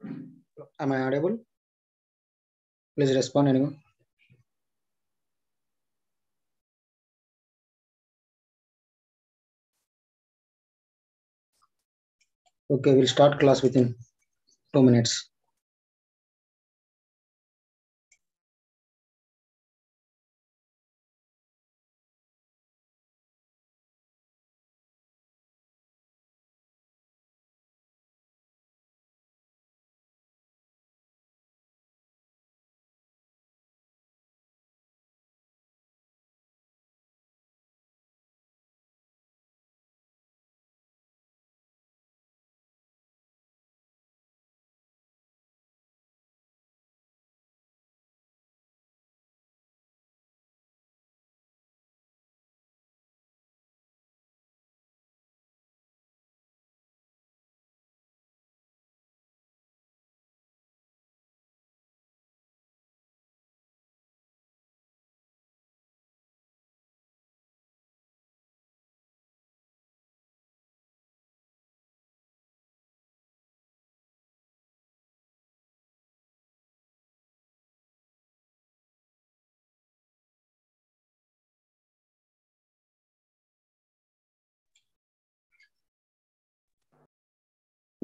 Am I audible? Please respond, anyone. Okay, we'll start class within 2 minutes.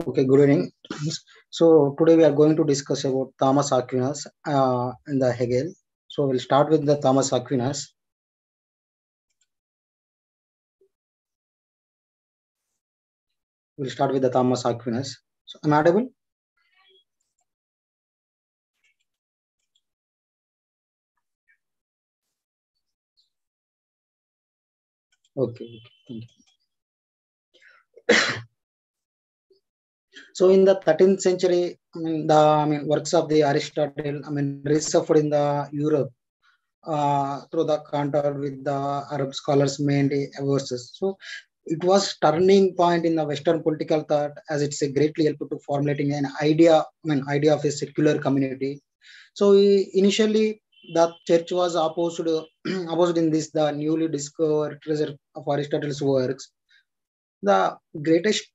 Okay, good evening. So today we are going to discuss about Thomas Aquinas in the Hegel. So we'll start with the Thomas Aquinas. We'll start with the Thomas Aquinas. So, am I audible? Okay, thank you. So in the 13th century, the works of the Aristotle, resurfaced in the Europe through the contact with the Arab scholars mainly verses. So it was turning point in the Western political thought, as it's a greatly helped to formulating an idea of a secular community. So initially the church was opposed opposed in this the newly discovered treasure of Aristotle's works. The greatest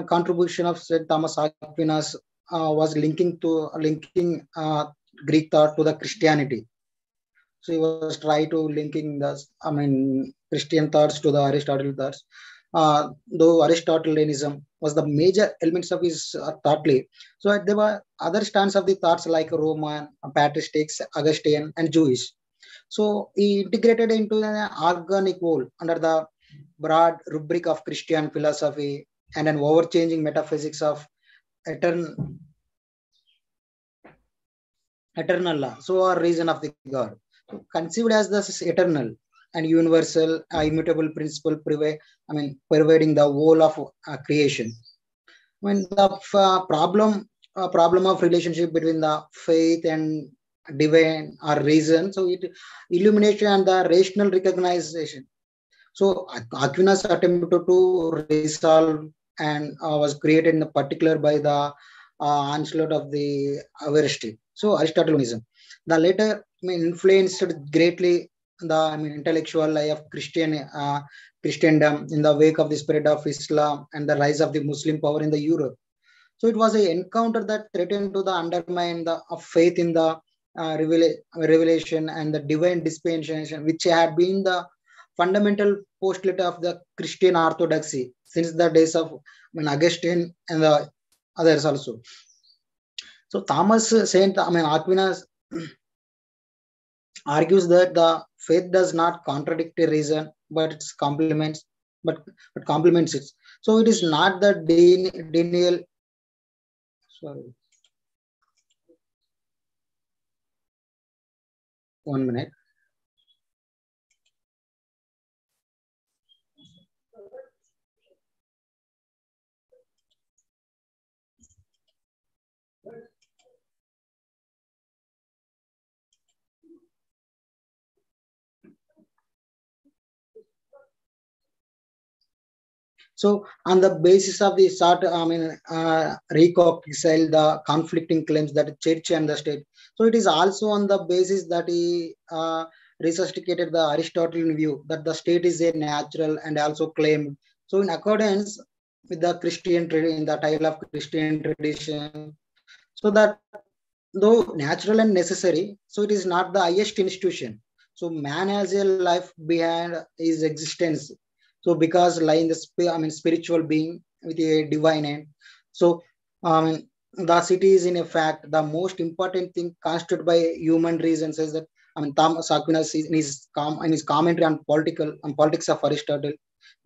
contribution of Saint Thomas Aquinas was linking Greek thought to the Christianity. So he was trying to linking the Christian thoughts to the Aristotle thoughts. Though Aristotelianism was the major elements of his thought leaf. So there were other strands of the thoughts like Roman, patristics, Augustine, and Jewish. So he integrated into an organic whole under the broad rubric of Christian philosophy and an overchanging metaphysics of eternal law, so or reason of the God. So conceived as this eternal and universal, immutable principle pervading the whole of creation. When the problem of relationship between the faith and divine or reason, so it illumination and the rational recognition. So Aquinas attempted to resolve and was created in particular by the onslaught of the Averroes. So Aristotelianism. The latter influenced greatly the intellectual life of Christendom in the wake of the spread of Islam and the rise of the Muslim power in the Europe. So it was an encounter that threatened to the undermine the of faith in the revelation and the divine dispensation, which had been the fundamental postulate of the Christian orthodoxy since the days of Augustine and the others also. So Thomas Saint Aquinas argues that the faith does not contradict a reason, but it complements, but complements it. So it is not the denial. Sorry, 1 minute. So, on the basis of the sort, reconcile the conflicting claims that the church and the state. So, it is also on the basis that he resuscitated the Aristotelian view that the state is a natural and also claimed. So, in accordance with the Christian in the title of Christian tradition, So that though natural and necessary, so it is not the highest institution. So man has a life behind his existence. So because lie in the spiritual being with a divine end. So the city is in a fact the most important thing constituted by human reason says that Thomas Aquinas in his commentary on politics of Aristotle.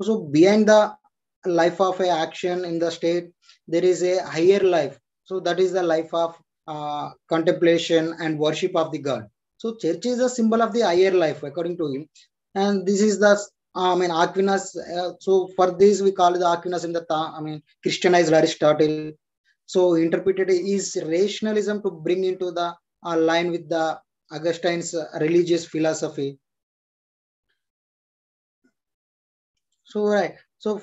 So behind the life of a action in the state, there is a higher life. So that is the life of contemplation and worship of the God. So church is a symbol of the higher life, according to him. And this is the Aquinas. So for this we call the Aquinas in the Christianized Aristotle. So interpreted is rationalism to bring into the line with the Augustine's religious philosophy. So right. So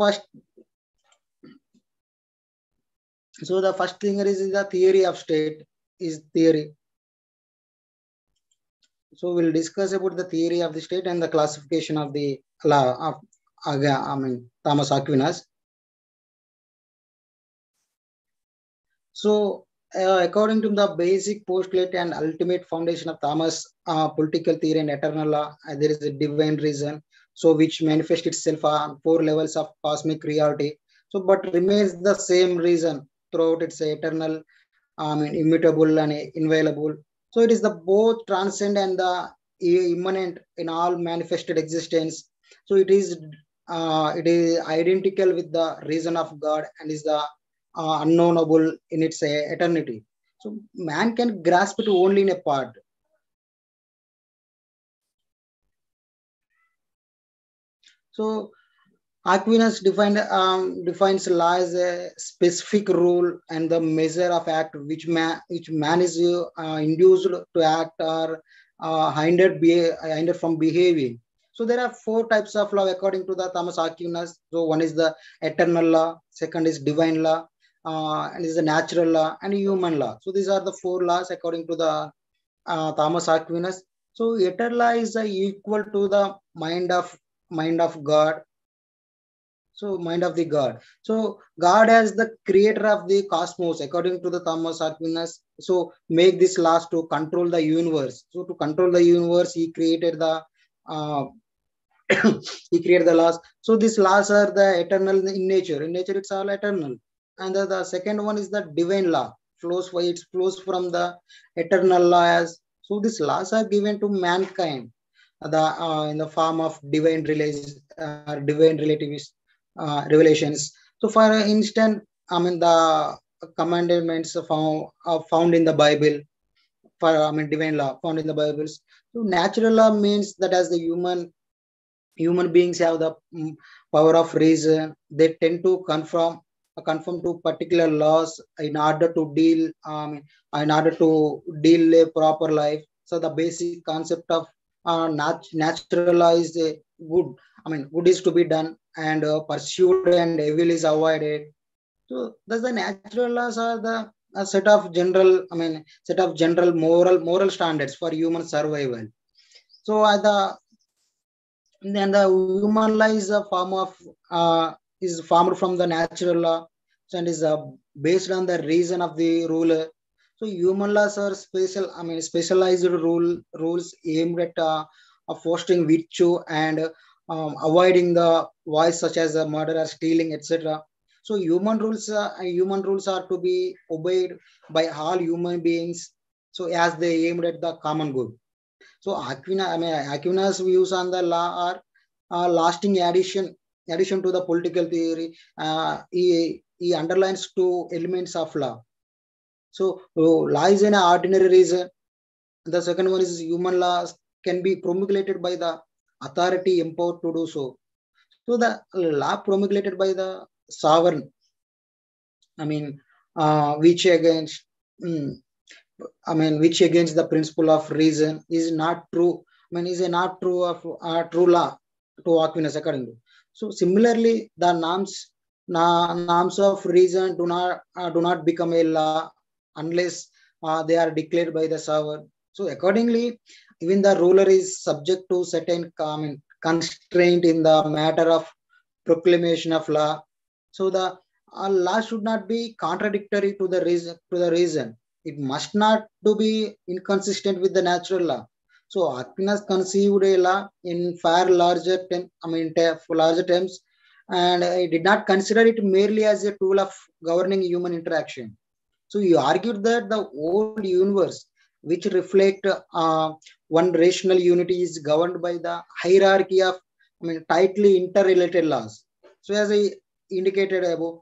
the first thing is the theory of state is theory. So we'll discuss about the theory of the state and the classification of the law of Thomas Aquinas. So according to the basic postulate and ultimate foundation of Thomas political theory and eternal law, there is a divine reason, so which manifests itself on 4 levels of cosmic reality. So but remains the same reason throughout its eternal, immutable and inviolable. So it is the both transcend and the immanent in all manifested existence. So it is identical with the reason of God and is the unknowable in its eternity. So man can grasp it only in a part. So Aquinas defines law as a specific rule and the measure of act which man is induced to act or hindered from behaving. So there are 4 types of law according to the Thomas Aquinas. So one is the eternal law, second is divine law, and is the natural law and human law. So these are the 4 laws according to the Thomas Aquinas. So eternal law is equal to the mind of God. So mind of the God. So God as the creator of the cosmos, according to the Thomas Aquinas. So make this laws to control the universe. So to control the universe, he created the uh, he created the laws. So these laws are the eternal in nature. In nature, it's all eternal. And the second one is the divine law. It flows from the eternal laws. So these laws are given to mankind, in the form of divine revelations. So, for instance, the commandments found in the Bible. Divine law found in the Bibles. So, natural law means that as the human beings have the power of reason, they tend to conform to particular laws in order to deal a proper life. So the basic concept of natural law is good. Good is to be done and pursued, and evil is avoided. So thus the natural laws are the a set of general moral standards for human survival. So then the human law is a form of is formed from the natural law, and is based on the reason of the ruler. So human laws are specialized rules aimed at fostering virtue and avoiding the vice such as murder or stealing, etc. So human rules are to be obeyed by all human beings. So as they aimed at the common good. So Aquinas' views on the law are lasting addition to the political theory. He underlines 2 elements of law. So law is an ordinary reason. The second one is human laws can be promulgated by the authority empowered to do so. So the law promulgated by the sovereign, which against mm, which against the principle of reason is not true. Is a not true of true law to Aquinas according to. So similarly, the norms of reason do not become a law unless they are declared by the sovereign. So accordingly, even the ruler is subject to certain constraint in the matter of proclamation of law. So the law should not be contradictory to the reason. it must not to be inconsistent with the natural law. So Aquinas conceived a law in far larger for larger terms, and he did not consider it merely as a tool of governing human interaction. So he argued that the whole universe, which reflect one rational unity, is governed by the hierarchy of tightly interrelated laws. So as I indicated above,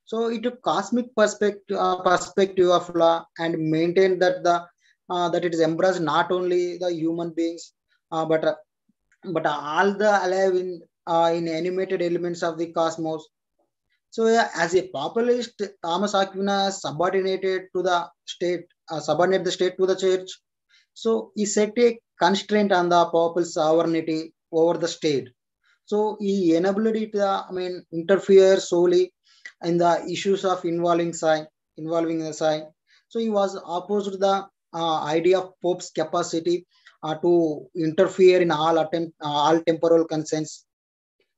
so it took cosmic perspective of law and maintained that that it is embraced not only the human beings, but all the alive in animated elements of the cosmos. So, yeah, as a populist, Thomas Aquinas subordinated to the state, subordinate the state to the church. So, he set a constraint on the people's sovereignty over the state. So, he enabled it, interfere solely in the issues of involving the sign. So, he was opposed to the idea of Pope's capacity to interfere in all temporal concerns.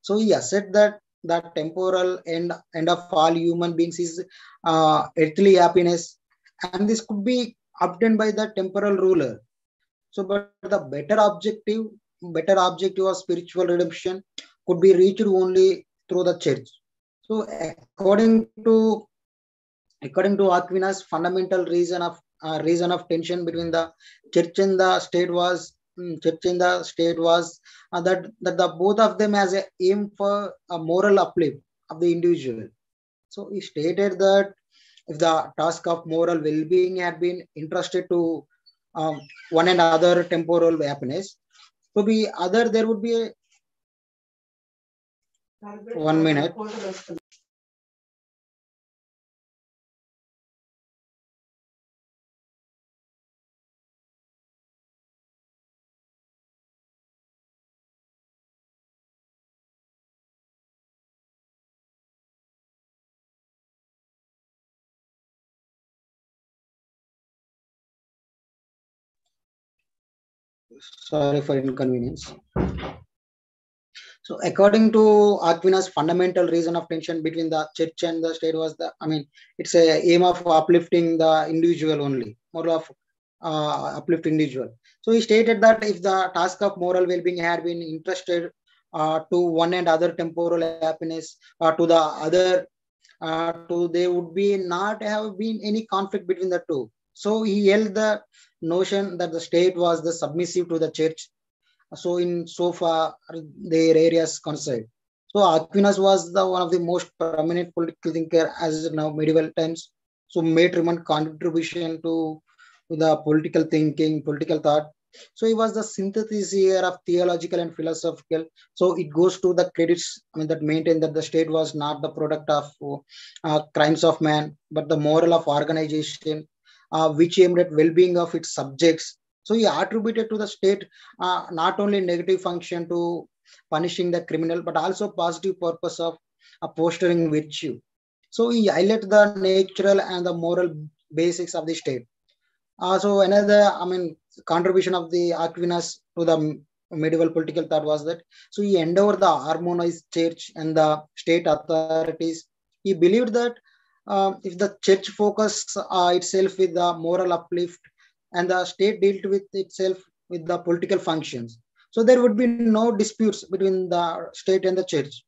So he asserted that the temporal end of all human beings is earthly happiness, and this could be obtained by the temporal ruler. So, but the better objective of spiritual redemption could be reached only through the church. So, according to Aquinas, fundamental reason of tension between the church and the state was that the both of them has a aim for a moral uplift of the individual. So he stated that if the task of moral well-being had been entrusted to one and other temporal happiness, to be other there would be a 1 minute. Sorry for inconvenience. So, according to Aquinas, fundamental reason of tension between the church and the state was it's a aim of uplifting the individual only, more of uplift individual. So he stated that if the task of moral well-being had been entrusted to one and other temporal happiness, to the other, to they would be not have been any conflict between the two. So he held the notion that the state was the submissive to the church, so in so far their areas concerned. So Aquinas was the one of the most prominent political thinker as now medieval times. So made tremendous contribution to the political thinking, political thought. So he was the synthesizer of theological and philosophical. So it goes to the credits, that maintain that the state was not the product of crimes of man, but the moral of organization, which aimed at well-being of its subjects. So he attributed to the state not only negative function to punishing the criminal, but also positive purpose of fostering virtue. So he highlighted the natural and the moral basics of the state. So another, contribution of the Aquinas to the medieval political thought was that so he endeavored the harmonized church and the state authorities. He believed that if the church focused itself with the moral uplift and the state dealt with itself with the political functions, so there would be no disputes between the state and the church.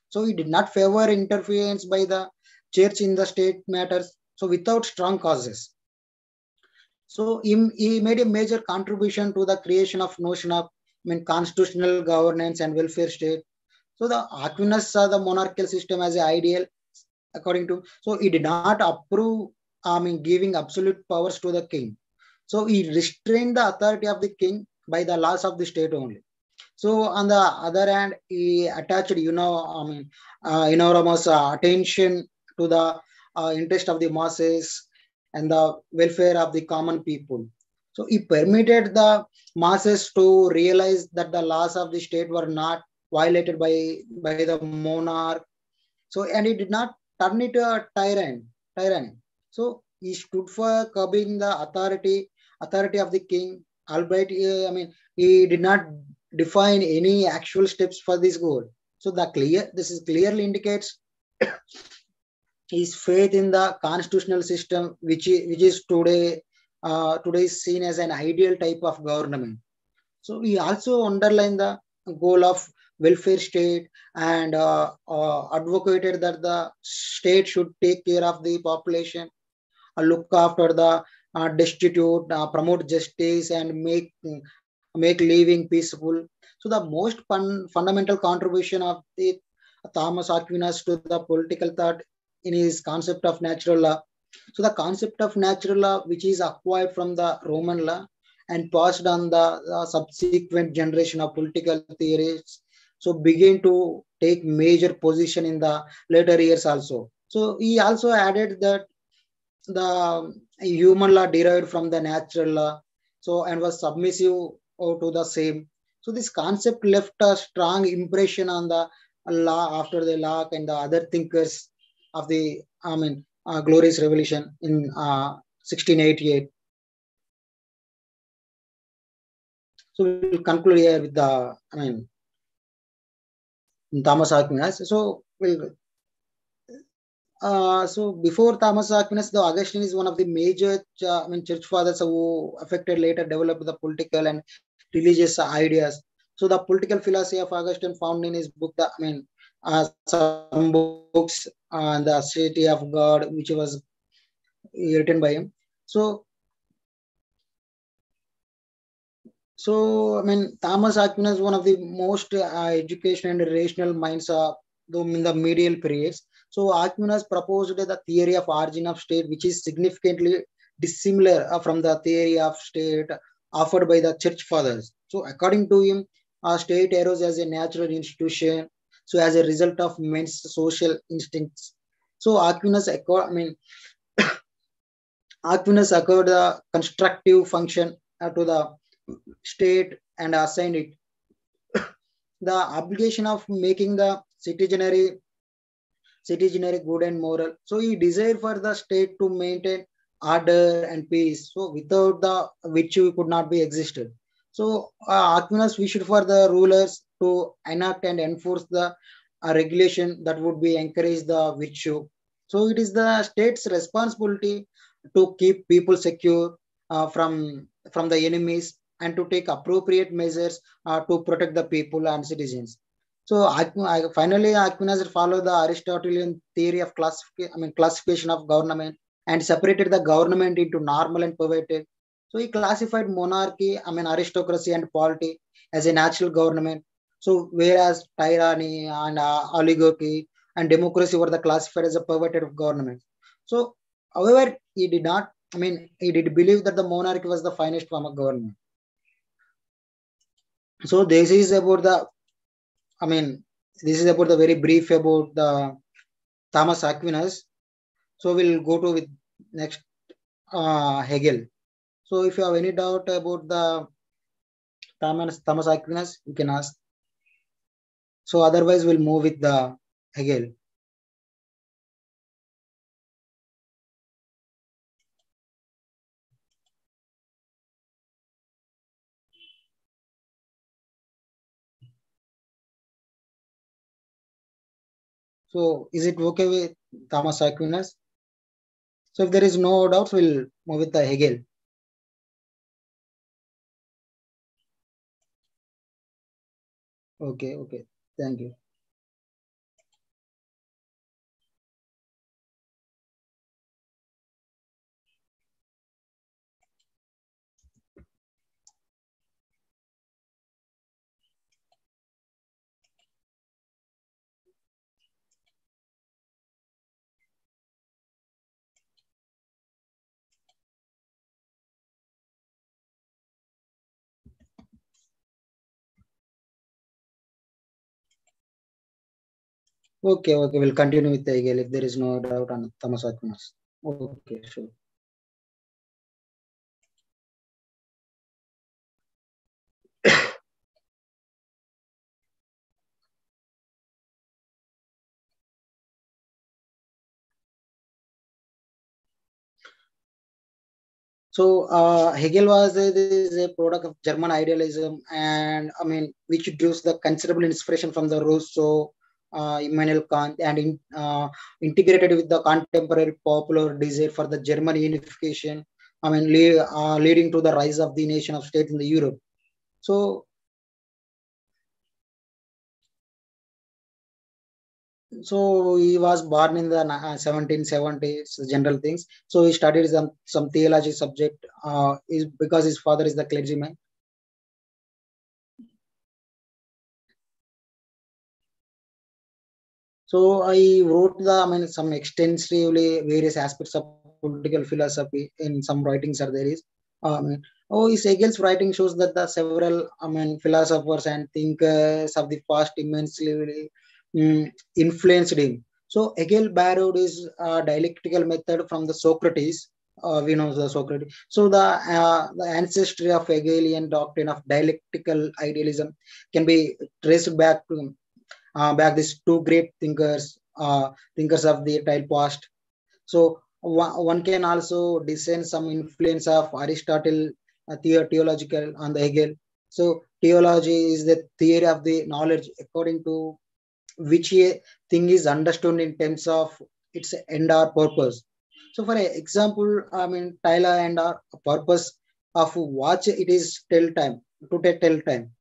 So he did not favor interference by the church in the state matters, so without strong causes. So he made a major contribution to the creation of notion of constitutional governance and welfare state. So the Aquinas saw the monarchical system as an ideal, according to, so he did not approve, giving absolute powers to the king. So he restrained the authority of the king by the laws of the state only. So on the other hand, he attached, enormous attention to the interest of the masses and the welfare of the common people. So he permitted the masses to realize that the laws of the state were not violated by the monarch. So, and he did not turn it a tyranny. So he stood for curbing the authority of the king, albeit he did not define any actual steps for this goal. So this is clearly indicates his faith in the constitutional system, which is today is seen as an ideal type of government. So he also underlined the goal of welfare state and advocated that the state should take care of the population, look after the destitute, promote justice, and make living peaceful. So the most fundamental contribution of the Thomas Aquinas to the political thought in his concept of natural law. So the concept of natural law, which is acquired from the Roman law and passed on the subsequent generation of political theories, so began to take major position in the later years also. So he also added that the human law derived from the natural law, so and was submissive to the same. So this concept left a strong impression on the law after the Locke and the other thinkers of the glorious revolution in 1688. So we'll conclude here with the Thomas Aquinas. So before Thomas Aquinas, the Augustine is one of the major church fathers who affected later developed the political and religious ideas. So the political philosophy of Augustine found in his book, some books on the city of God, which was written by him. So Thomas Aquinas is one of the most educational and rational minds in the medieval periods. So Aquinas proposed the theory of origin of state, which is significantly dissimilar from the theory of state offered by the church fathers. So according to him, a state arose as a natural institution, so as a result of men's social instincts. So Aquinas Aquinas acquired the constructive function to the state and assigned it the obligation of making the citizenry good and moral. So he desired for the state to maintain order and peace. So without the virtue could not be existed. So Aquinas wished for the rulers to enact and enforce the regulation that would be encourage the virtue. So it is the state's responsibility to keep people secure from the enemies and to take appropriate measures to protect the people and citizens. So finally, Aquinas followed the Aristotelian theory of classification of government and separated the government into normal and perverted. So he classified monarchy, aristocracy and polity as a natural government. So whereas tyranny and oligarchy and democracy were the classified as a perverted government. So, however, he did not. He did believe that the monarchy was the finest form of government. So this is about the very brief about the Thomas Aquinas. So we'll go to with next Hegel. So if you have any doubt about the Thomas Aquinas, you can ask. So otherwise we'll move with the Hegel. So is it okay with Thomas Aquinas? So if there is no doubts, we'll move with the Hegel. Okay. Thank you. Okay, we'll continue with the Hegel if there is no doubt on Thomas Aquinas. Okay, sure. So Hegel was a product of German idealism, and which draws the considerable inspiration from the Rousseau, Immanuel Kant, and integrated with the contemporary popular desire for the German unification. I mean, leading to the rise of the nation of state in the Europe. So, he was born in the 1770s, general things. So he studied some theology subject. Is because his father is the clergyman. So I wrote some extensively various aspects of political philosophy in some writings are there is. His Hegel's writing shows that the several, philosophers and thinkers of the past immensely influenced him. So Hegel borrowed his dialectical method from the Socrates. We know the Socrates. So the ancestry of Hegelian doctrine of dialectical idealism can be traced back these two great thinkers of the entire past. So one can also discern some influence of Aristotle theological on the Hegel. So theology is the theory of the knowledge according to which a thing is understood in terms of its end or purpose. So for example, Tyler and our purpose of watch it is tell time to tell time.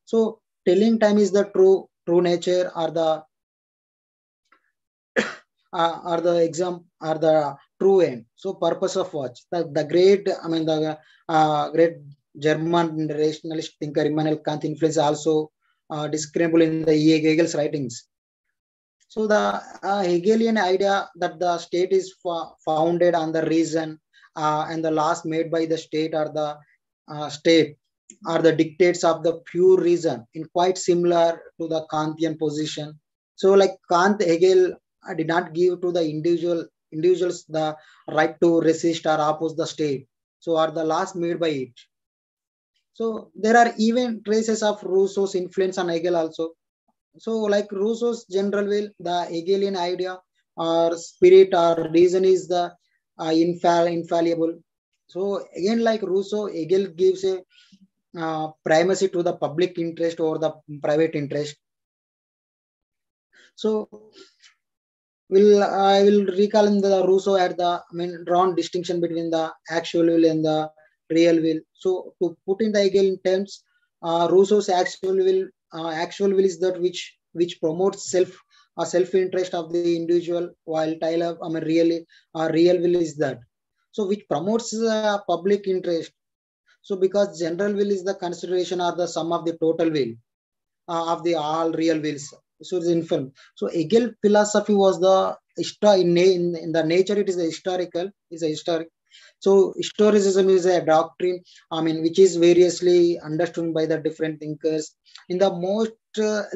So telling time is the true nature or the exam or the true end. So purpose of watch. The great, great German rationalist thinker Immanuel Kant influence also describable in the Hegel's writings. So the Hegelian idea that the state is founded on the reason and the laws made by the state or the state are the dictates of the pure reason, in quite similar to the Kantian position. So like Kant, Hegel did not give to the individuals the right to resist or oppose the state. So are the laws made by it. So there are even traces of Rousseau's influence on Hegel also. So like Rousseau's general will, the Hegelian idea or spirit or reason is the infallible. So again, like Rousseau, Hegel gives a primacy to the public interest over the private interest. So I will recall in the Rousseau had the drawn distinction between the actual will and the real will. So to put in the Hegel in terms, Rousseau's actual will is that which promotes self interest of the individual, while Tyler really real will is that so which promotes public interest. So because general will is the consideration or the sum of the total will of the all real wills. So it's infirm. So Hegel philosophy was the in the nature it is a historical, is a historic. So historicism is a doctrine, which is variously understood by the different thinkers. In the most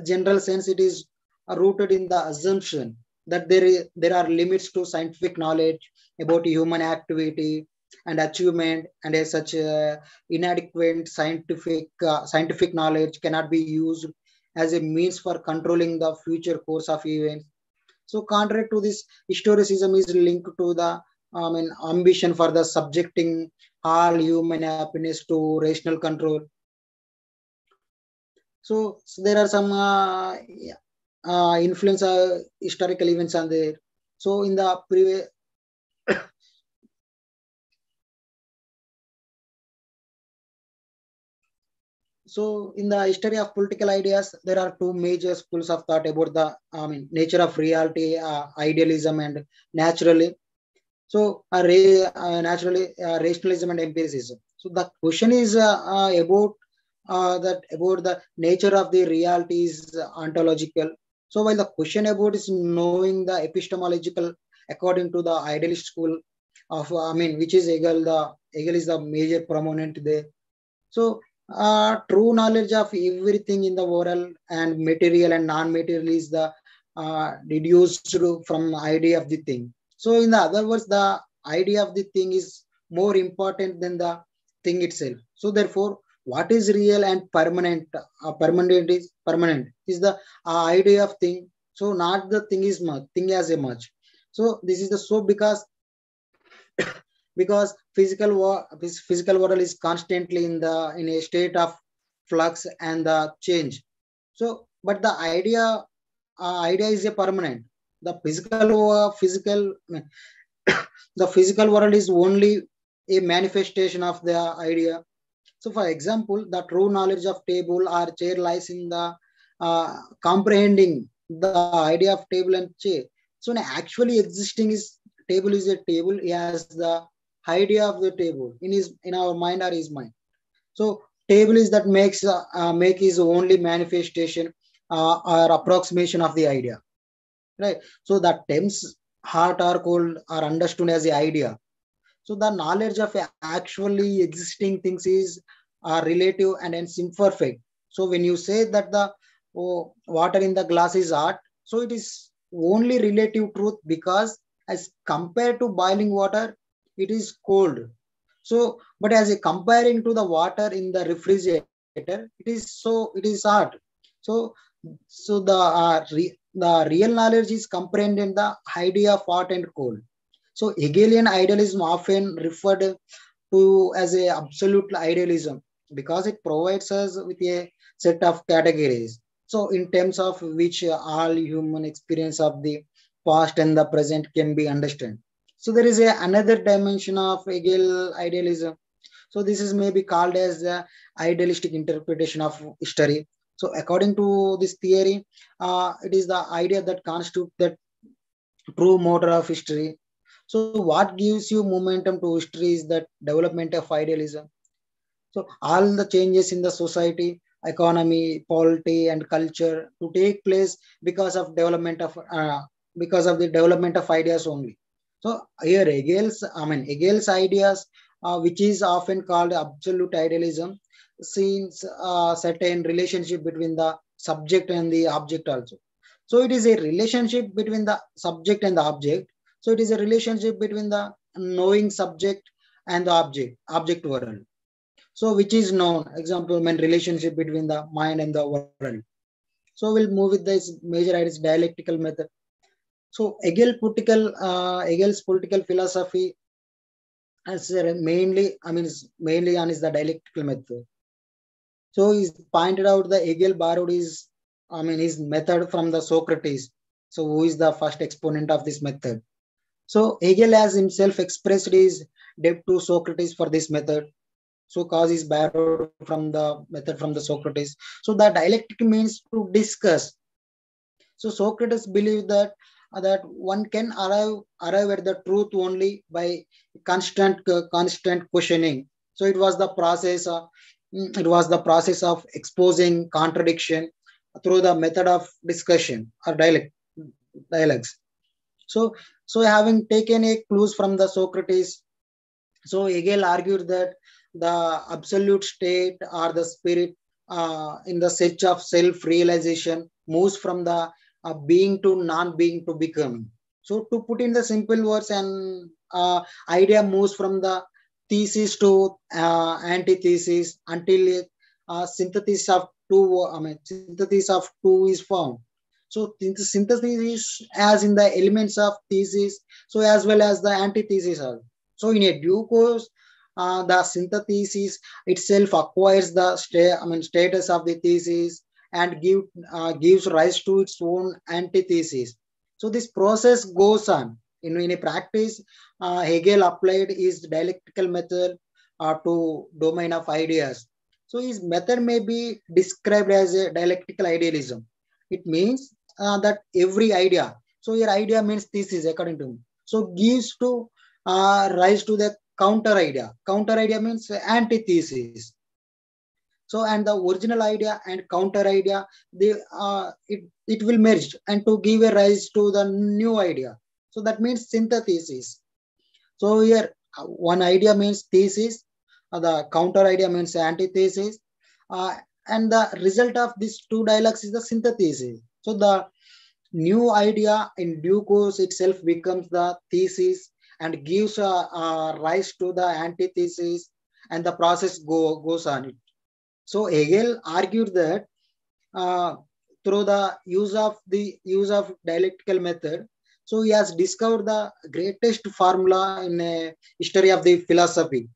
general sense, it is rooted in the assumption that there are limits to scientific knowledge about human activity and achievement, and as such, inadequate scientific knowledge cannot be used as a means for controlling the future course of events. So, contrary to this, historicism is linked to the ambition for the subjecting all human happiness to rational control. So there are some influence historical events on there. So in the previous So in the history of political ideas, there are two major schools of thought about the nature of reality, idealism, and naturally. So rationalism and empiricism. So the question is about the nature of the reality is ontological. So while the question about is knowing the epistemological according to the idealist school of which is Hegel. The Hegel is the major proponent there. So true knowledge of everything in the world and material and non-material is the deduced from idea of the thing. So in the other words, the idea of the thing is more important than the thing itself. So therefore, what is real and permanent? Permanent is the idea of thing. So not the thing is much, thing as a much. So this is the so because physical world is constantly in a state of flux and the change. So but the idea idea is a permanent. The the physical world is only a manifestation of the idea. So, for example, the true knowledge of table or chair lies in the comprehending the idea of table and chair. So, actually existing is table is a table. He has the idea of the table in our mind or his mind. So, table is that make his only manifestation or approximation of the idea, right? So, the terms hot or cold are understood as the idea. So the knowledge of actually existing things is relative and hence imperfect. So when you say that the water in the glass is hot, so it is only relative truth because as compared to boiling water, it is cold. So, but as a comparing to the water in the refrigerator, it is hot. So, the real knowledge is comprehending the idea of hot and cold. So Hegelian idealism often referred to as a absolute idealism because it provides us with a set of categories. So in terms of which all human experience of the past and the present can be understood. So there is another dimension of Hegel idealism. So this is maybe called as the idealistic interpretation of history. So according to this theory, it is the idea that constitutes the true motor of history. So what gives you momentum to history is that development of idealism. So all the changes in the society, economy, polity, and culture to take place because of the development of ideas only. So here Hegel's ideas, which is often called absolute idealism, seems certain relationship between the subject and the object also. So it is a relationship between the subject and the object. So it is a relationship between the knowing subject and the object world. So which is known, example, when relationship between the mind and the world. So we'll move with this major ideas dialectical method. So Hegel's political philosophy is mainly on is the dialectical method. So he's pointed out the Hegel borrowed his method from the Socrates. So who is the first exponent of this method? So Hegel has himself expressed his debt to Socrates for this method. So cause is borrowed from the method from the Socrates. So the dialectic means to discuss. So Socrates believed that one can arrive at the truth only by constant questioning. So it was the process of exposing contradiction through the method of discussion or dialogues. So having taken a clues from the Socrates, so Hegel argued that the absolute state or the spirit in the search of self-realization moves from the being to non-being to becoming. So to put in the simple words, an idea moves from the thesis to antithesis until a synthesis of two is found. So the synthesis is as in the elements of thesis, so as well as the antithesis also. So in a due course, the synthesis itself acquires the status of the thesis and gives rise to its own antithesis. So this process goes on. In a practice, Hegel applied his dialectical method to domain of ideas. So his method may be described as a dialectical idealism. It means that every idea, so your idea means thesis according to me, so gives to rise to the counter idea. Counter idea means antithesis. So and the original idea and counter idea, it will merge and to give a rise to the new idea. So that means synthesis. So here one idea means thesis, the counter idea means antithesis, and the result of these two dialogues is the synthesis. So the new idea in due course itself becomes the thesis and gives rise to the antithesis, and the process goes on. So Hegel argued that uh, through the use of dialectical method, so he has discovered the greatest formula in a history of the philosophy.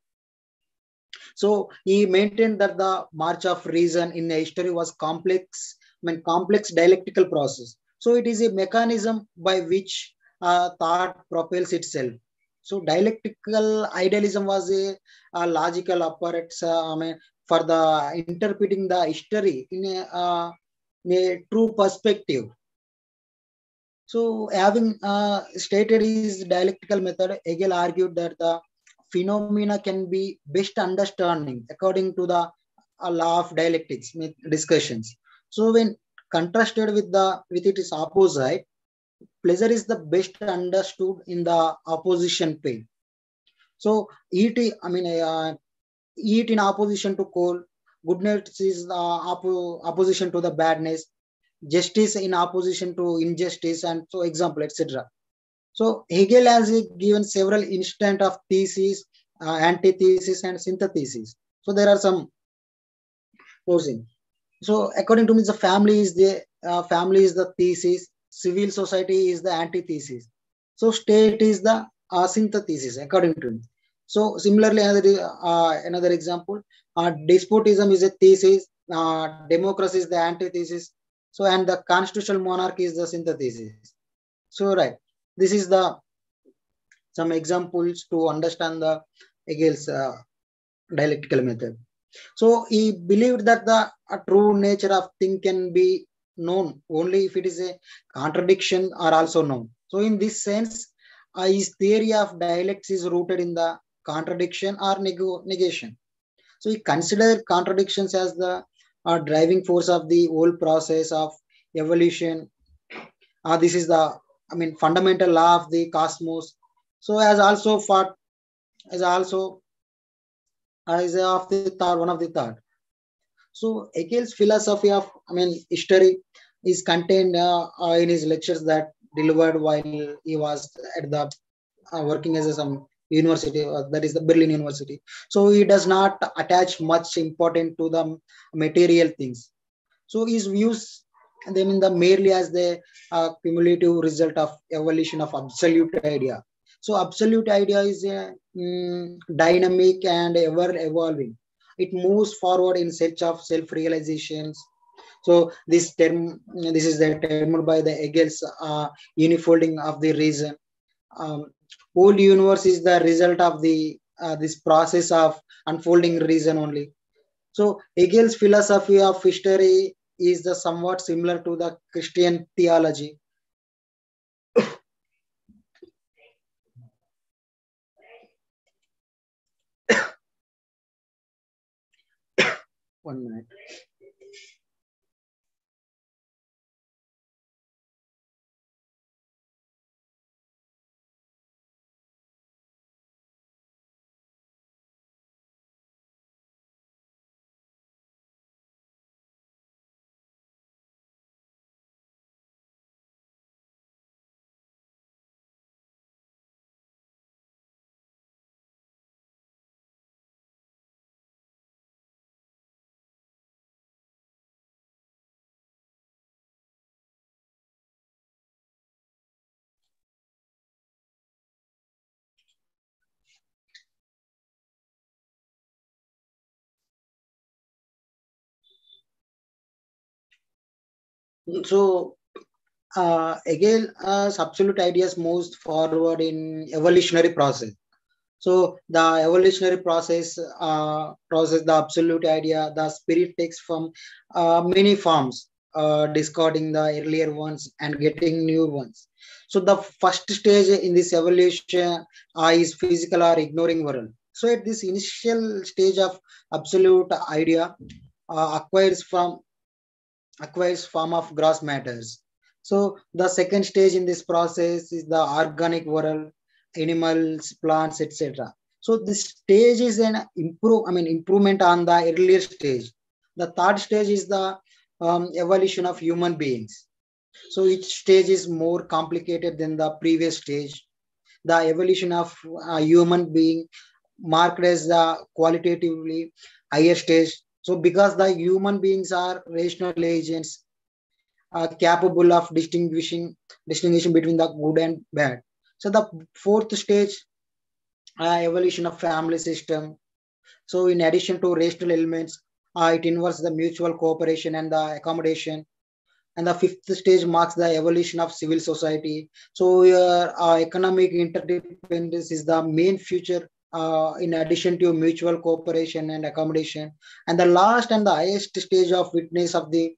So he maintained that the march of reason in a history was complex dialectical process. So it is a mechanism by which thought propels itself. So dialectical idealism was a logical apparatus, I mean, for the interpreting the history in a true perspective. So having stated his dialectical method, Hegel argued that the phenomena can be best understanding according to the law of dialectics discussions. So when contrasted with its opposite, pleasure is the best understood in the opposition pain. So eat in opposition to cold. Goodness is the opposition to the badness. Justice in opposition to injustice, and so example, etc. So Hegel has given several instances of thesis, antithesis, and synthesis. So there are some posing. So according to me, the family is the thesis, civil society is the antithesis. So state is the synthesis according to me. So similarly, another example, despotism is a thesis, democracy is the antithesis. So and the constitutional monarchy is the synthesis. So right, this is the some examples to understand the Hegel's dialectical method. So he believed that the true nature of thing can be known only if it is a contradiction or also known. So in this sense, his theory of dialectics is rooted in the contradiction or negation. So he considered contradictions as the driving force of the whole process of evolution. This is the, I mean, fundamental law of the cosmos. So as also as of the third, one of the third. So Hegel's philosophy of, I mean, history is contained in his lectures that delivered while he was at the working as a some university, that is the Berlin University. So he does not attach much importance to the material things. So his views them in the merely as the cumulative result of evolution of absolute idea. So absolute idea is a dynamic and ever evolving. It moves forward in search of self realizations. So this is the term by the Hegel's unifolding of the reason. Whole universe is the result of the this process of unfolding reason only. So Hegel's philosophy of history is the somewhat similar to the Christian theology. One minute. So again, absolute ideas moves forward in evolutionary process. So the evolutionary process, the absolute idea, the spirit takes from many forms, discarding the earlier ones and getting new ones. So the first stage in this evolution is physical or ignoring world. So at this initial stage of absolute idea acquires form of gross matters. So the second stage in this process is the organic world, animals, plants, etc. So this stage is an improvement on the earlier stage. The third stage is the evolution of human beings. So each stage is more complicated than the previous stage. The evolution of a human being marked as the qualitatively higher stage. So because the human beings are rational agents, capable of distinguishing between the good and bad. So the fourth stage, evolution of family system. So in addition to rational elements, it involves the mutual cooperation and the accommodation. And the fifth stage marks the evolution of civil society. So economic interdependence is the main future, in addition to mutual cooperation and accommodation. And the last and the highest stage of witness of the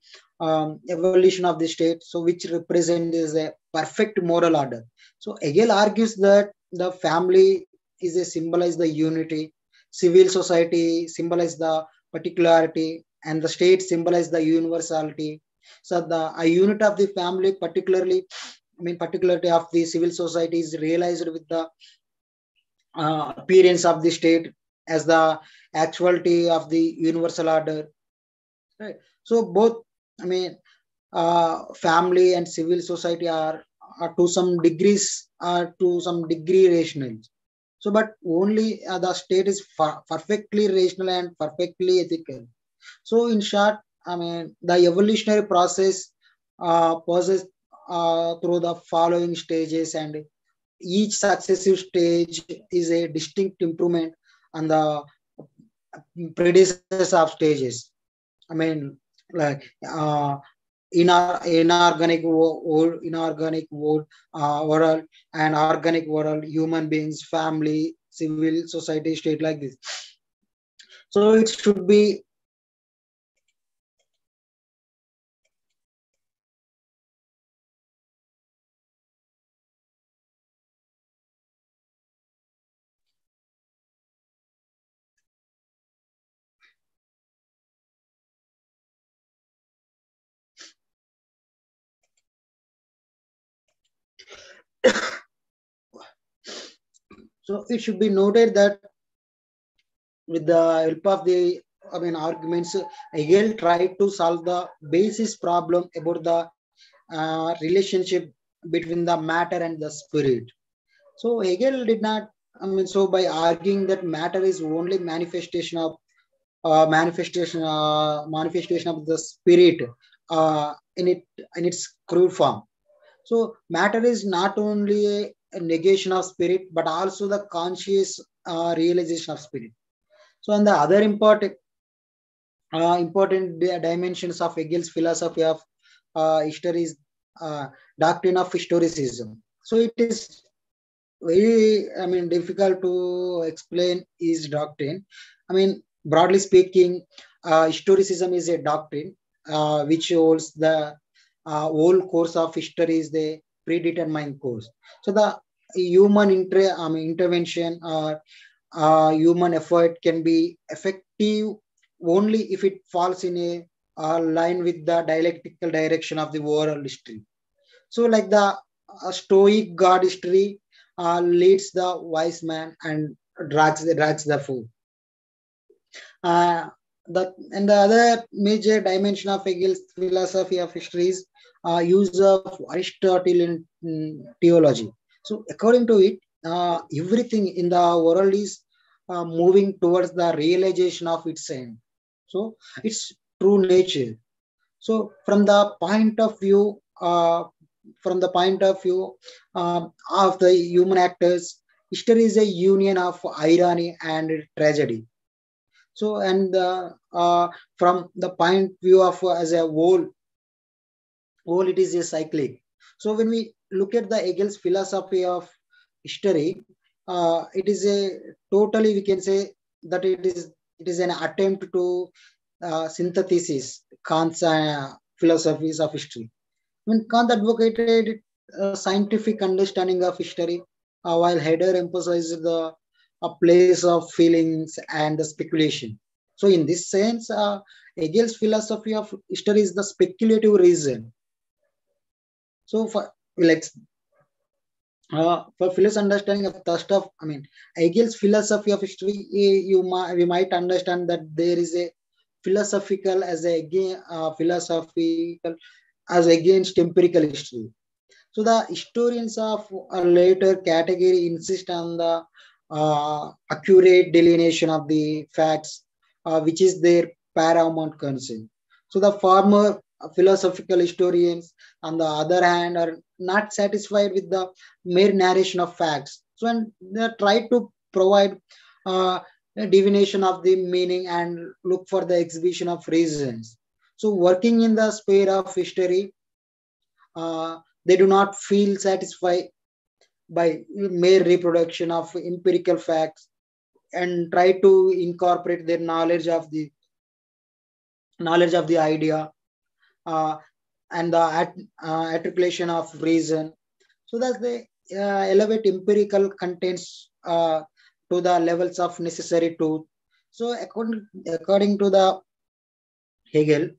evolution of the state, so which represents is a perfect moral order. So Hegel argues that the family is a symbolize the unity, civil society symbolize the particularity, and the state symbolize the universality. So the a unit of the family, particularly, I mean, particularity of the civil society is realized with the appearance of the state as the actuality of the universal order. Right. So both, I mean, family and civil society are to some degree rational. So, but only the state is perfectly rational and perfectly ethical. So, in short, I mean, the evolutionary process passes through the following stages, and each successive stage is a distinct improvement on the predecessors of stages. I mean, like inorganic world, world, and organic world, human beings, family, civil society, state, like this. So it should be noted that with the help of the, I mean, arguments, Hegel tried to solve the basis problem about the relationship between the matter and the spirit. So Hegel did not, I mean, so by arguing that matter is only manifestation of the spirit in its crude form. So matter is not only a negation of spirit, but also the conscious realization of spirit. So, and the other important dimensions of Hegel's philosophy of history is doctrine of historicism. So it is very, I mean, difficult to explain his doctrine. I mean, broadly speaking, historicism is a doctrine which holds the whole course of history is the predetermined course. So the intervention or human effort can be effective only if it falls in a line with the dialectical direction of the overall history. So, like the stoic god history leads the wise man and drags the fool. And the other major dimension of Hegel's philosophy of history is use of Aristotelian theology. So, according to it, everything in the world is moving towards the realization of its end. So, its true nature. So, from the point of view, of the human actors, history is a union of irony and tragedy. So, and from the point of view of as a whole, it is a cyclic. So, when we look at the Hegel's philosophy of history, it is a totally, we can say that it is an attempt to synthesis Kant's philosophies of history. When Kant advocated scientific understanding of history, while Heidegger emphasized the a place of feelings and the speculation. So, in this sense, Hegel's philosophy of history is the speculative reason. So, for like for Phil's understanding of the stuff, I mean, Hegel's philosophy of history, we might understand that there is a philosophical philosophical as against empirical history. So the historians of a later category insist on the accurate delineation of the facts, which is their paramount concern. So the former philosophical historians, on the other hand, are not satisfied with the mere narration of facts. So and they try to provide a divination of the meaning and look for the exhibition of reasons. So working in the sphere of history, they do not feel satisfied by mere reproduction of empirical facts and try to incorporate their knowledge of the idea uh, and the articulation of reason, so that they elevate empirical contents to the levels of necessary truth. So according to the Hegel,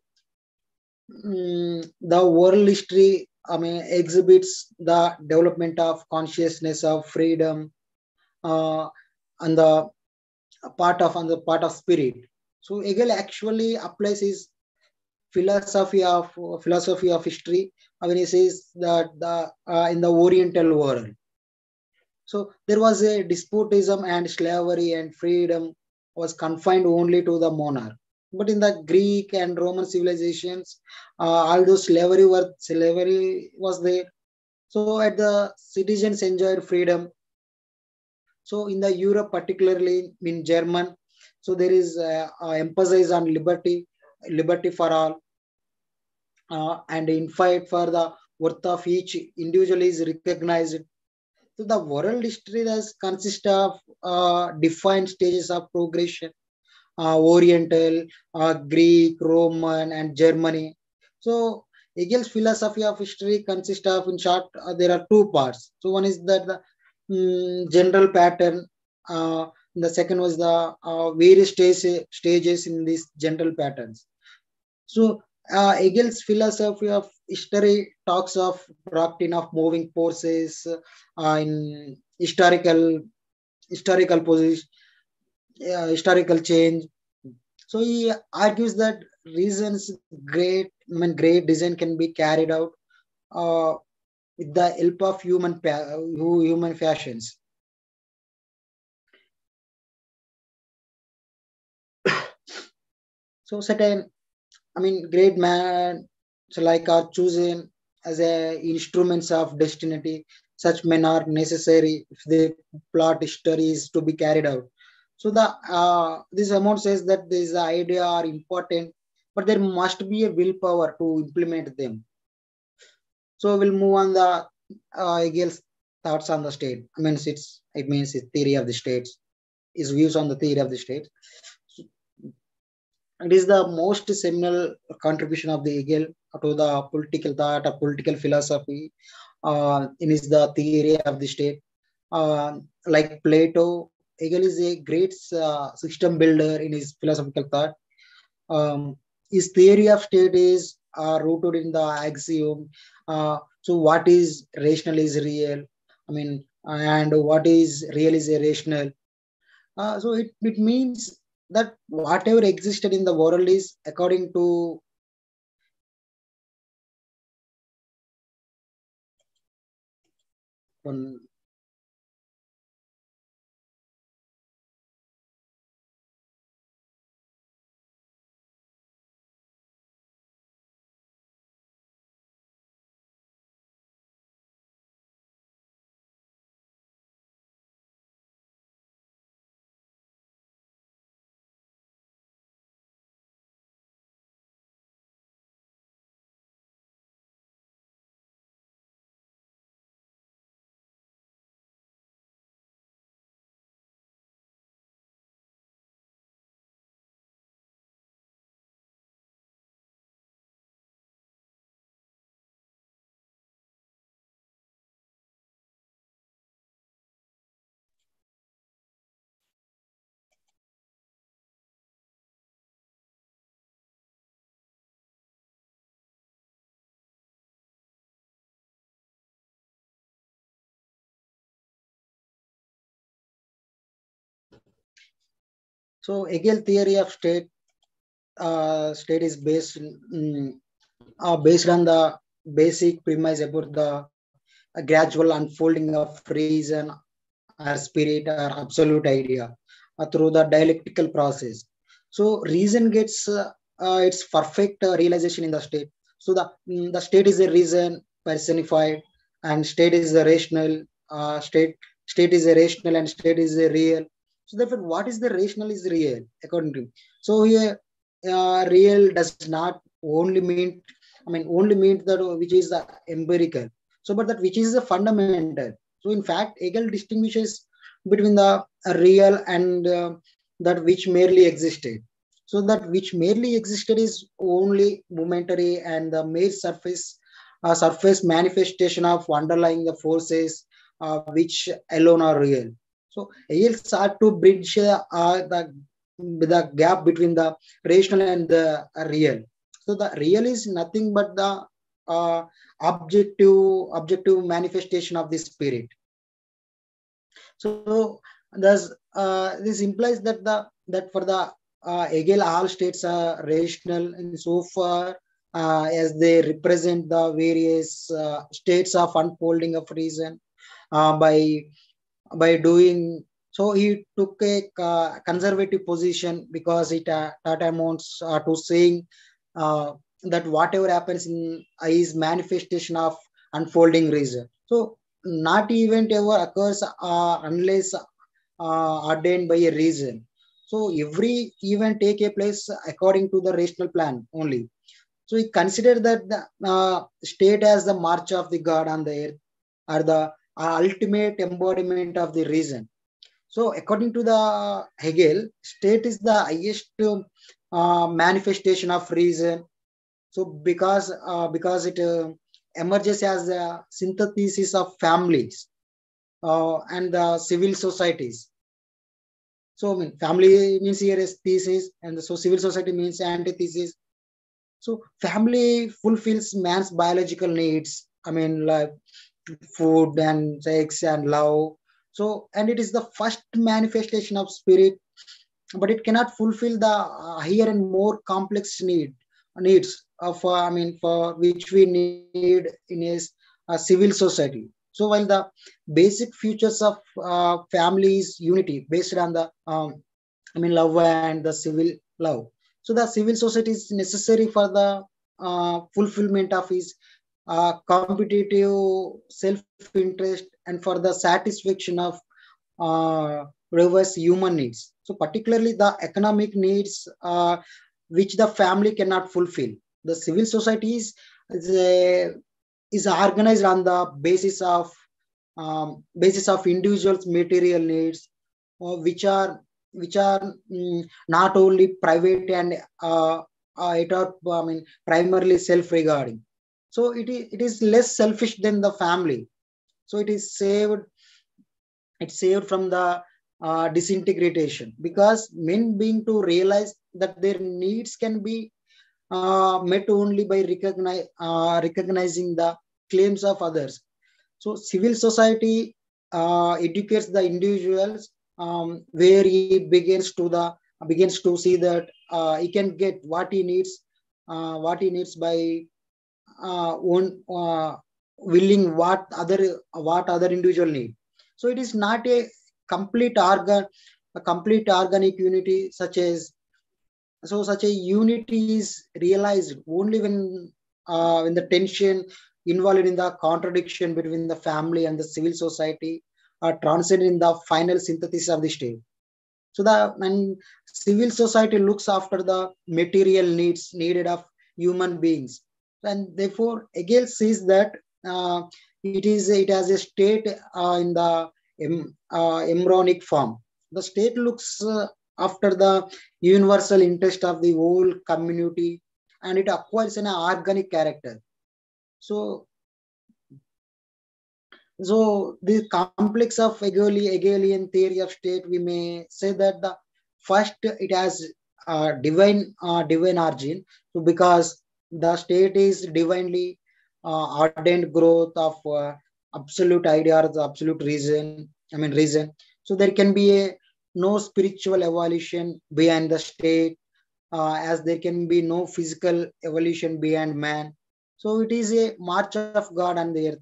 the world history, I mean, exhibits the development of consciousness of freedom uh, on the on the part of spirit. So Hegel actually applies his philosophy of history when he says that in the Oriental world. So there was a despotism and slavery and freedom was confined only to the monarch. But in the Greek and Roman civilizations, although slavery was there, so at the citizens enjoyed freedom. So in the Europe, particularly in German, so there is emphasis on liberty for all, and in fight for the worth of each individual is recognized. So the world history does consist of defined stages of progression, Oriental, Greek, Roman, and Germany. So Hegel's philosophy of history consists of, in short, there are two parts. So one is that the general pattern. The second was the various stages in these general patterns. So Hegel's philosophy of history talks of doctrine of moving forces in historical position, historical change. So he argues that reasons great design can be carried out uh, with the help of human fashions. So certain, I mean, great man, so like are chosen as a instruments of destiny. Such men are necessary if the plot history is to be carried out. So the this amount says that this idea are important, but there must be a willpower to implement them. So we'll move on the Hegel's thoughts on the state. It means his theory of the states, his views on the theory of the state. It is the most seminal contribution of the Hegel to the political thought or political philosophy. In is the theory of the state. Like Plato, Hegel is a great system builder in his philosophical thought. His theory of state is rooted in the axiom. So what is rational is real. And what is real is irrational. So it means that whatever existed in the world is according to one. So Hegel theory of state is based on the basic premise about the gradual unfolding of reason or spirit or absolute idea through the dialectical process. So reason gets its perfect realization in the state. So the state is a reason personified, and state is a rational. State is a rational, and state is a real. So therefore, what is the rational is real according to him. So here, real does not only mean I mean, only means that which is the empirical. So, but that which is the fundamental. So, in fact, Hegel distinguishes between the real and that which merely existed. So, that which merely existed is only momentary and the mere surface manifestation of underlying the forces which alone are real. So, Hegel sought to bridge the gap between the rational and the real. So the real is nothing but the uh, objective manifestation of the spirit. So this implies that that for the Hegel, all states are rational in so far as they represent the various states of unfolding of reason by doing so. He took a conservative position because that amounts to saying uh, that whatever happens in is manifestation of unfolding reason. So not event ever occurs unless ordained by a reason. So every event take a place according to the rational plan only. So we consider that the state as the march of the God on the earth, or the ultimate embodiment of the reason. So according to the Hegel, state is the highest manifestation of reason. So because it emerges as a synthesis of families and the civil societies. So I mean, family means here is thesis, and so civil society means antithesis. So family fulfills man's biological needs. I mean, like food and sex and love. So, and it is the first manifestation of spirit, but it cannot fulfill the higher and more complex needs of I mean, for which we need in a civil society. So, while the basic features of family is unity based on the I mean, love and the civil love. So the civil society is necessary for the fulfillment of his competitive self-interest and for the satisfaction of diverse human needs. So particularly the economic needs which the family cannot fulfill. The civil society is organized on the basis of individuals' material needs, which are not only private and it are I mean primarily self-regarding. So it is less selfish than the family. So it's saved from the disintegration because men being to realize that their needs can be met only by recognizing the claims of others. So civil society educates the individuals where he begins to see that he can get what he needs by own willing what other individual need. So it is not complete organ a complete organic unity such a unity is realized only when the tension involved in the contradiction between the family and the civil society are transcended in the final synthesis of the state. So the and civil society looks after the material needs needed of human beings, and therefore Hegel says that uh, it has a state in the embryonic form. The state looks after the universal interest of the whole community, and it acquires an organic character. So the complex of Hegelian theory of state, we may say that the first it has divine origin. So because the state is divinely ordained growth of absolute ideas, absolute reason. I mean reason. So there can be no spiritual evolution behind the state, as there can be no physical evolution beyond man. So it is a march of God on the earth.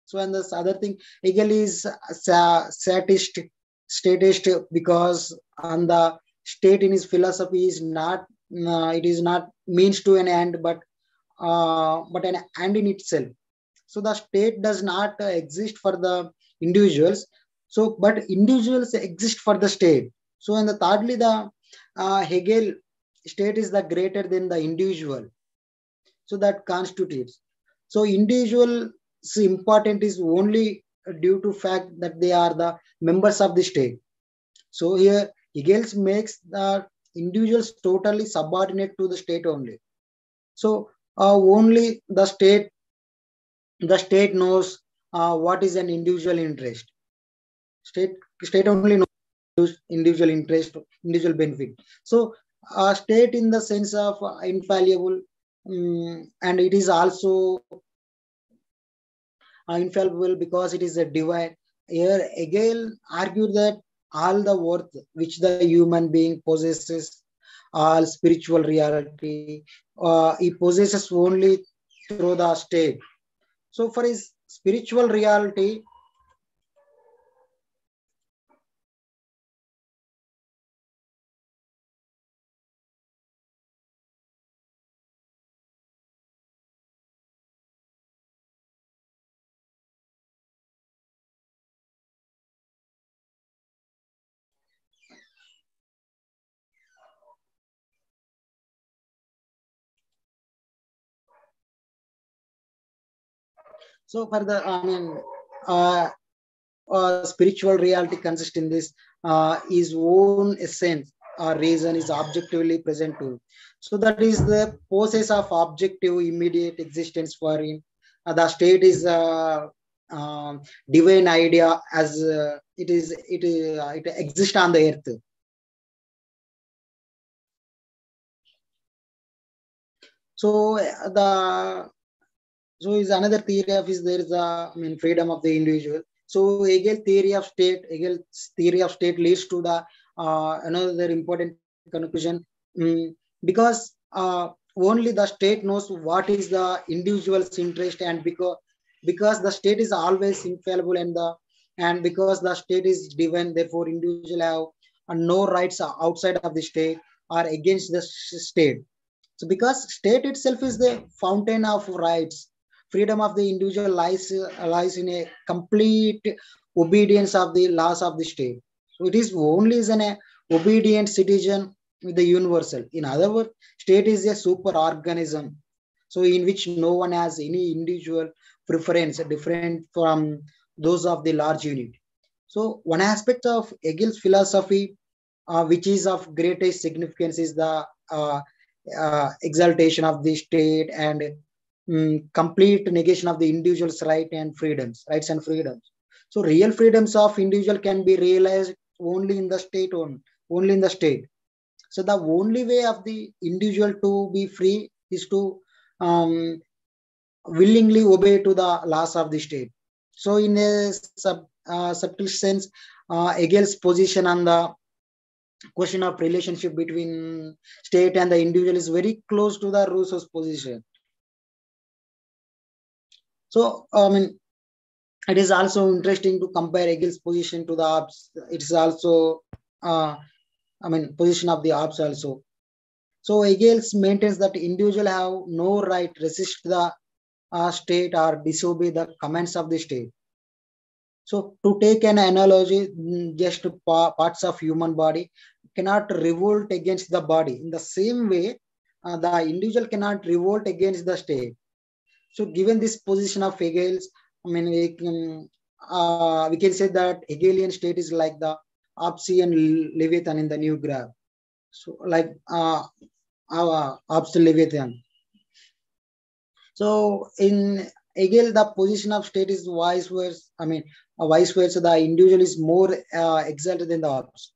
So and this other thing, Hegel is statist because on the state in his philosophy is not it is not means to an end, but an end in itself. So the state does not exist for the individuals. So but individuals exist for the state. So and the thirdly, the Hegel state is the greater than the individual. So that constitutes. So individuals important is only due to fact that they are the members of the state. So here Hegel makes the individuals totally subordinate to the state only. So only the state knows what is an individual interest. State state only knows individual interest, individual benefit. So state in the sense of infallible, and it is also infallible because it is a divine. Here Hegel argued that all the worth which the human being possesses, all spiritual reality, he possesses only through the state. So for his spiritual reality, so for the uh, spiritual reality consists in this his own essence or reason is objectively present to. So that is the process of objective immediate existence for him. The state is divine idea as it exists on the earth. So the so is another theory of is there is a freedom of the individual. So Hegel's theory of state leads to the another important conclusion, because only the state knows what is the individual's interest, and because the state is always infallible, and because the state is divine, therefore individual have no rights outside of the state or against the state. So because state itself is the fountain of rights, freedom of the individual lies in a complete obedience of the laws of the state. So it is only as an obedient citizen with the universal. In other words, state is a super organism, so in which no one has any individual preference different from those of the large unit. So one aspect of Hegel's philosophy, which is of greatest significance, is the exaltation of the state and complete negation of the individual's rights and freedoms. So real freedoms of individual can be realized only in the state, only in the state. So the only way of the individual to be free is to willingly obey to the laws of the state. So in a subtle sense, Hegel's position on the question of relationship between state and the individual is very close to the Rousseau's position. So it is also interesting to compare Hegel's position to the Hobbes. It is also position of the Hobbes also. So Hegel maintains that individual have no right to resist the state or disobey the commands of the state. So to take an analogy, just parts of human body cannot revolt against the body. In the same way, the individual cannot revolt against the state. So given this position of Hegel's, we can say that Hegelian state is like the Hobbesian Leviathan in the new graph. So like Hobbes Leviathan. So in Hegel, the position of state is vice versa. Vice versa, the individual is more exalted than the Hobbes.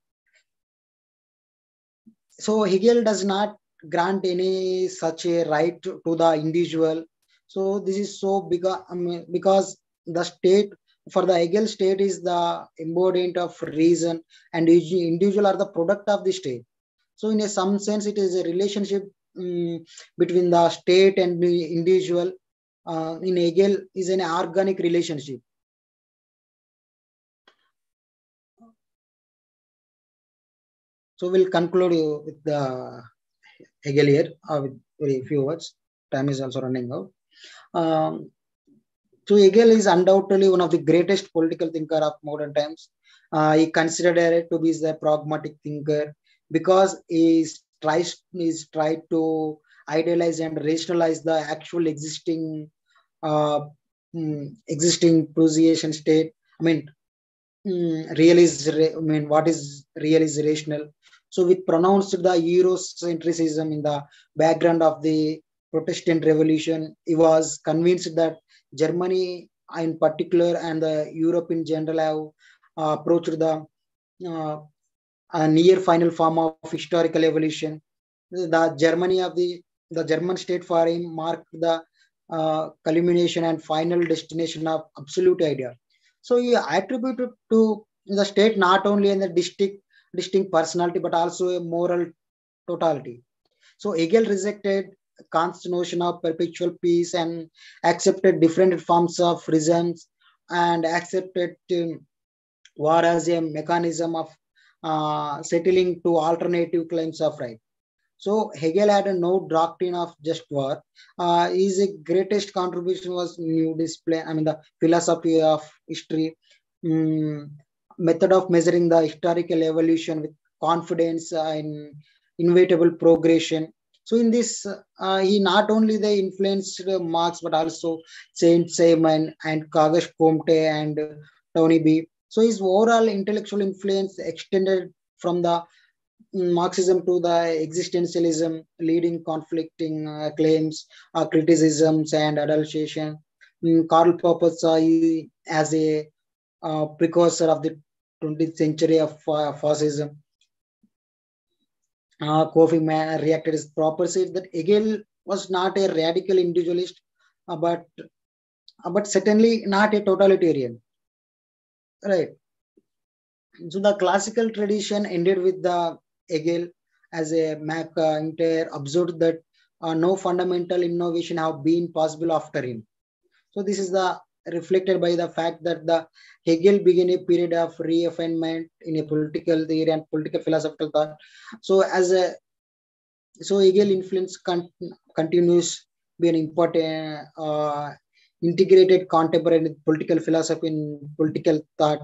So Hegel does not grant any such a right to the individual. So this is so because the state, for the Hegel, state is the embodiment of reason, and individual are the product of the state. So in some sense, it is a relationship between the state and the individual. In Hegel, is an organic relationship. So we'll conclude with the Hegel here with very few words. Time is also running out. So Hegel is undoubtedly one of the greatest political thinker of modern times. He considered to be the pragmatic thinker because he tried to idealize and rationalize the actual uh, existing position state. I mean, I mean, what is real is rational. So, with pronounced the Eurocentrism in the background of the Protestant Revolution, he was convinced that Germany, in particular, and the Europe in general, have approached the uh, a near final form of historical evolution. The Germany of the German state for him marked the culmination and final destination of absolute idea. So he attributed to the state not only in the distinct personality but also a moral totality. So Hegel rejected Kant's notion of perpetual peace and accepted different forms of reasons and accepted war as a mechanism of settling to alternative claims of right. So Hegel had no doctrine of just war. His greatest contribution was new discipline. I mean, the philosophy of history, mm, method of measuring the historical evolution with confidence in inevitable progression. So in this, he not only they influenced Marx but also Saint Simon and Kagash Comte and Tony B. So his overall intellectual influence extended from the Marxism to the existentialism, leading conflicting claims, criticisms, and adulteration. Karl Popper saw as a precursor of the 20th century of fascism. Kofi Mann reacted as proper said that Hegel was not a radical individualist, but certainly not a totalitarian. Right. So the classical tradition ended with the Hegel as a MacIntyre observed that no fundamental innovation have been possible after him. So this is the reflected by the fact that the Hegel began a period of refinement in a political theory and political philosophical thought. So Hegel influence continues be an important integrated contemporary political philosophy in political thought.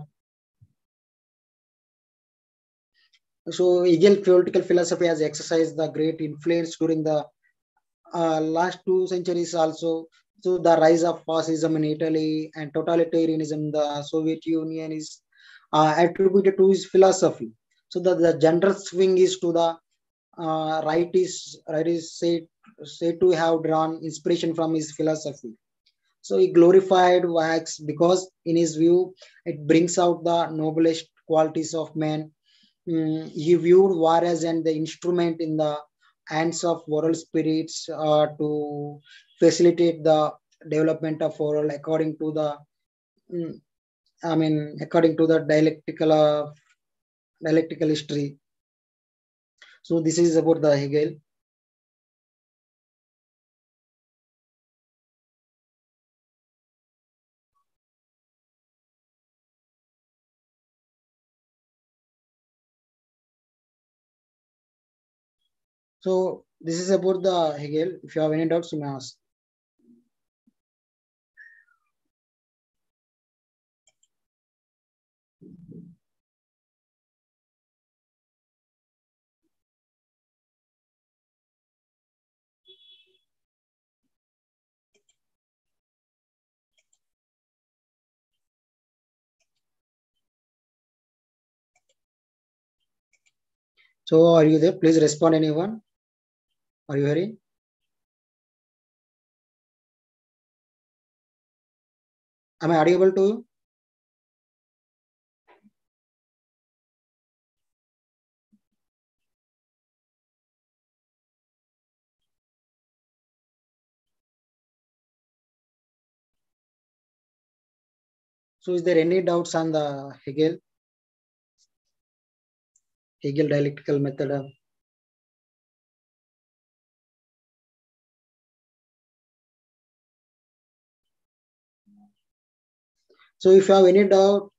So Hegel political philosophy has exercised the great influence during the last 2 centuries also. So the rise of fascism in Italy and totalitarianism in the Soviet Union is attributed to his philosophy. So the general swing is to the right is said to have drawn inspiration from his philosophy. So he glorified wax because in his view it brings out the noblest qualities of man. He viewed war as an the instrument in the hands of moral spirits to facilitate the development of moral according to the mm, according to the dialectical history. So this is about the Hegel. So this is about the Hegel. If you have any doubts, you may ask. So are you there? Please respond, anyone. Are you hearing? Am I audible to you? So is there any doubts on the Hegel dialectical method? So if you have any doubt,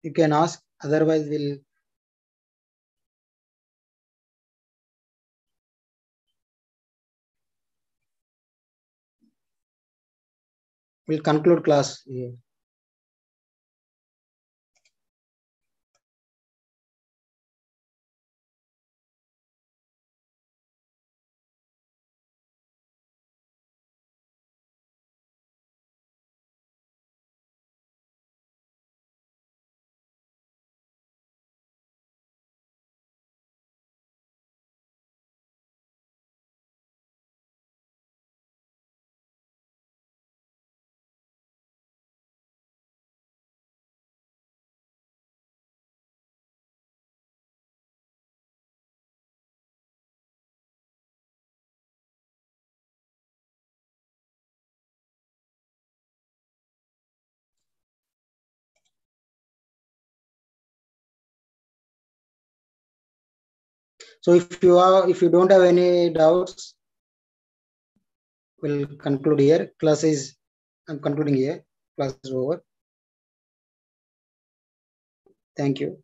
you can ask. Otherwise, we'll conclude class here. So if you don't have any doubts, we'll conclude here. I'm concluding here. Class is over. Thank you.